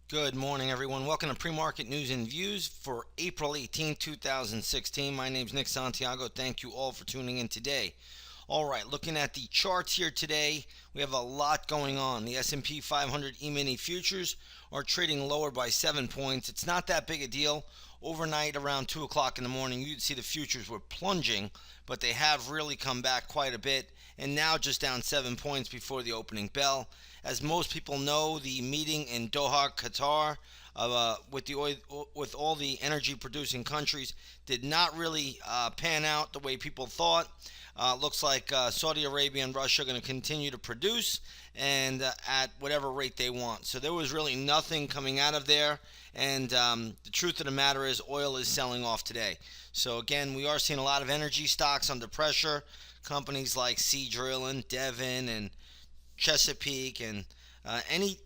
Good morning, everyone. Welcome to Pre-Market News and Views for April 18, 2016. My name is Nick Santiago. Thank you all for tuning in today. All right, looking at the charts here today, we have a lot going on. The S&P 500 E-mini futures are trading lower by 7 points. It's not that big a deal. Overnight, around 2 o'clock in the morning, you'd see the futures were plunging, but they have really come back quite a bit, and now just down 7 points before the opening bell. As most people know, the meeting in Doha, Qatar, with all the energy-producing countries, did not really pan out the way people thought. Looks like Saudi Arabia and Russia are going to continue to produce and at whatever rate they want. So there was really nothing coming out of there. And the truth of the matter is, oil is selling off today. So again, we are seeing a lot of energy stocks under pressure. Companies like Seadrill and Devon and Chesapeake and any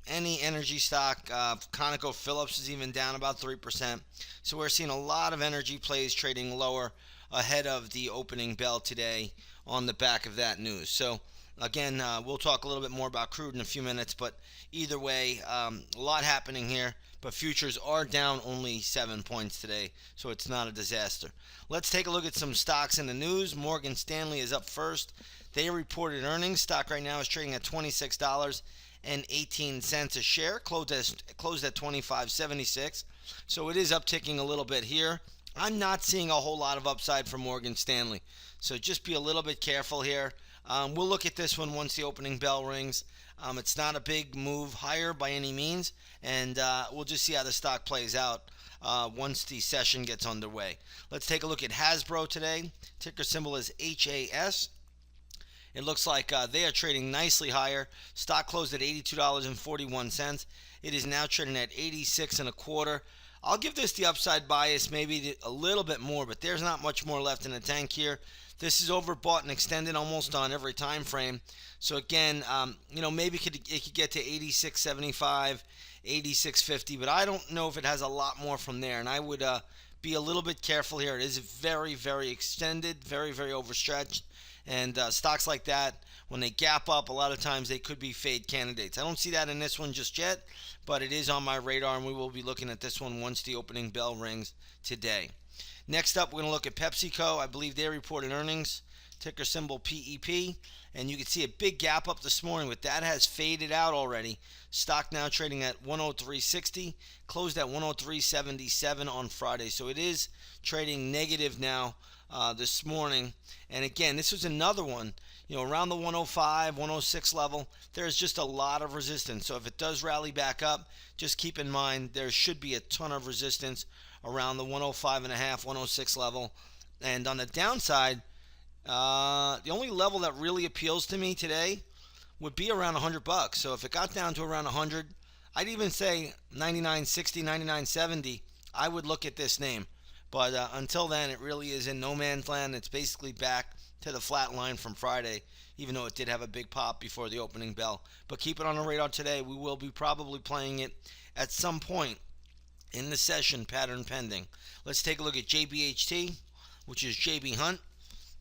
energy stock. ConocoPhillips is even down about 3%. So we're seeing a lot of energy plays trading lower ahead of the opening bell today on the back of that news. So again, we'll talk a little bit more about crude in a few minutes, but either way, a lot happening here. But futures are down only 7 points today, so it's not a disaster. Let's take a look at some stocks in the news. Morgan Stanley is up first. They reported earnings. Stock right now is trading at $26.18 a share, closed at 25.76. So it is upticking a little bit here. I'm not seeing a whole lot of upside for Morgan Stanley, so just be a little bit careful here. We'll look at this one once the opening bell rings. It's not a big move higher by any means, and we'll just see how the stock plays out once the session gets underway. Let's take a look at Hasbro today. Ticker symbol is HAS. It looks like they are trading nicely higher. Stock closed at $82.41. It is now trading at 86 and a quarter. I'll give this the upside bias, maybe a little bit more, but there's not much more left in the tank here. This is overbought and extended almost on every time frame. So again, maybe it could get to 86.75, 86.50, but I don't know if it has a lot more from there. And I would be a little bit careful here. It is very, very extended, very, very overstretched. And stocks like that, when they gap up, a lot of times they could be fade candidates. I don't see that in this one just yet, but it is on my radar, and we will be looking at this one once the opening bell rings today. Next up, we're going to look at PepsiCo. I believe they reported earnings, ticker symbol PEP, and you can see a big gap up this morning, but that has faded out already. Stock now trading at 103.60, closed at 103.77 on Friday, so it is trading negative now this morning. And again, this was another one, around the 105, 106 level. There's just a lot of resistance. So if it does rally back up, just keep in mind there should be a ton of resistance around the 105 and a half, 106 level. And on the downside, the only level that really appeals to me today would be around $100. So if it got down to around 100, I'd even say 99.60, 99.70, I would look at this name. But until then, it really is in no man's land. It's basically back to the flat line from Friday, even though it did have a big pop before the opening bell. But keep it on the radar today. We will be probably playing it at some point in the session, pattern pending. Let's take a look at JBHT, which is JB Hunt.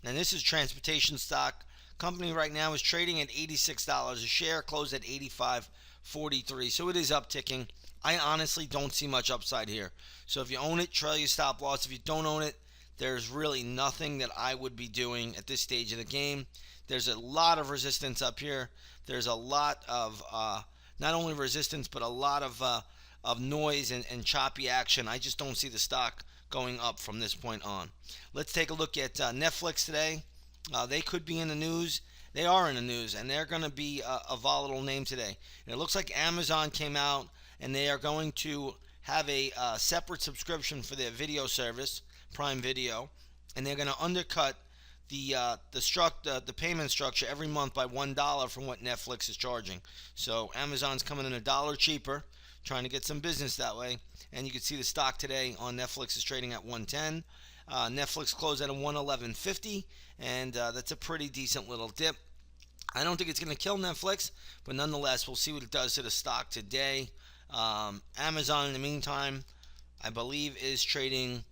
And this is transportation stock. Company right now is trading at $86 a share, closed at 85.43. So it is upticking. I honestly don't see much upside here. So if you own it, trail your stop loss. If you don't own it, there's really nothing that I would be doing at this stage of the game. There's a lot of resistance up here. There's a lot of not only resistance, but a lot of noise and choppy action. I just don't see the stock going up from this point on. Let's take a look at Netflix today. They could be in the news. They are in the news, and they're going to be a volatile name today. And it looks like Amazon came out, and they are going to have a separate subscription for their video service, Prime Video, and they're going to undercut the payment structure every month by $1 from what Netflix is charging. So Amazon's coming in $1 cheaper, trying to get some business that way. And you can see the stock today on Netflix is trading at 110. Netflix closed at a 111.50, and that's a pretty decent little dip. I don't think it's going to kill Netflix, but nonetheless, we'll see what it does to the stock today. Amazon, in the meantime, I believe is trading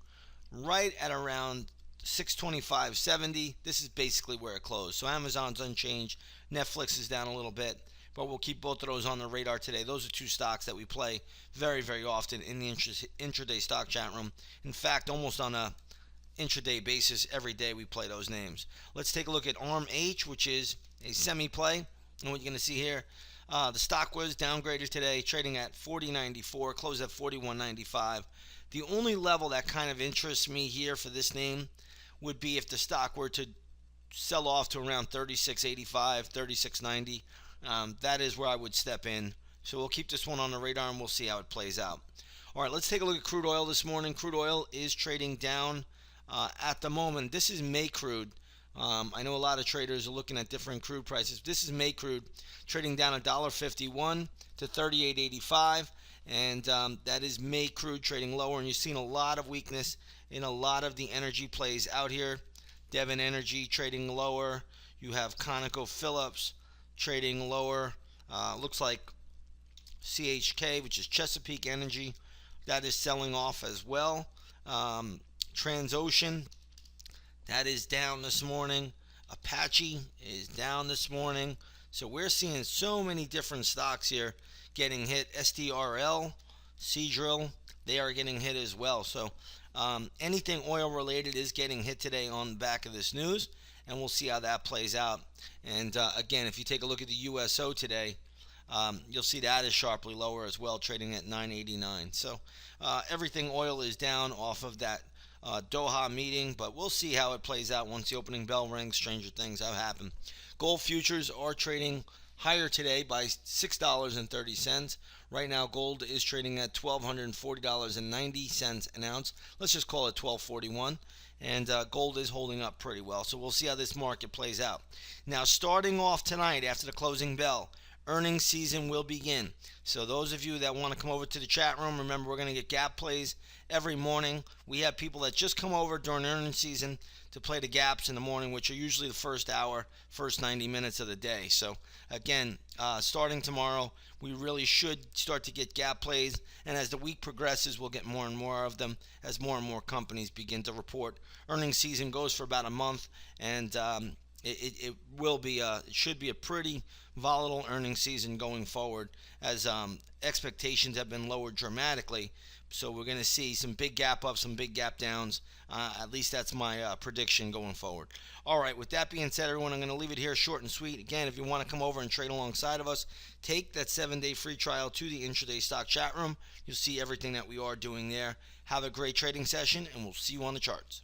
right at around 625.70. This is basically where it closed. So Amazon's unchanged. Netflix is down a little bit. but we'll keep both of those on the radar today. Those are two stocks that we play very, very often in the intraday stock chat room. In fact, almost on a intraday basis, every day we play those names. Let's take a look at ARMH, which is a semi-play. And what you're going to see here, the stock was downgraded today, trading at 40.94, closed at 41.95. The only level that kind of interests me here for this name would be if the stock were to sell off to around 36.85, 36.90. That is where I would step in. So we'll keep this one on the radar and we'll see how it plays out. All right, let's take a look at crude oil this morning. Crude oil is trading down at the moment. This is May crude. I know a lot of traders are looking at different crude prices. This is May crude trading down $1.51 to 38.85. And that is May crude trading lower. And you've seen a lot of weakness in a lot of the energy plays out here. Devon Energy trading lower. You have ConocoPhillips trading lower. Looks like CHK, which is Chesapeake Energy, that is selling off as well. Transocean, that is down this morning. Apache is down this morning. So we're seeing so many different stocks here getting hit. SDRL, Seadrill, they are getting hit as well. So anything oil related is getting hit today on the back of this news, and we'll see how that plays out. And again, if you take a look at the USO today, you'll see that is sharply lower as well, trading at 9.89. So everything oil is down off of that Doha meeting, but we'll see how it plays out once the opening bell rings. Stranger things have happened. Gold futures are trading higher today by $6.30. Right now, gold is trading at $1,240.90 an ounce. Let's just call it $1,241. And gold is holding up pretty well. So we'll see how this market plays out. Now, starting off tonight after the closing bell, earnings season will begin. So those of you that want to come over to the chat room, remember we're going to get gap plays every morning. We have people that just come over during earnings season to play the gaps in the morning, which are usually the first hour, first 90 minutes of the day. So again, starting tomorrow, we really should start to get gap plays. And as the week progresses, we'll get more and more of them as more and more companies begin to report. Earnings season goes for about a month, and it should be a pretty volatile earnings season going forward, as expectations have been lowered dramatically. So we're going to see some big gap ups, some big gap downs. At least that's my prediction going forward. All right, with that being said, everyone, I'm going to leave it here short and sweet. Again, if you want to come over and trade alongside of us, take that 7-day free trial to the intraday stock chat room. You'll see everything that we are doing there. Have a great trading session, and we'll see you on the charts.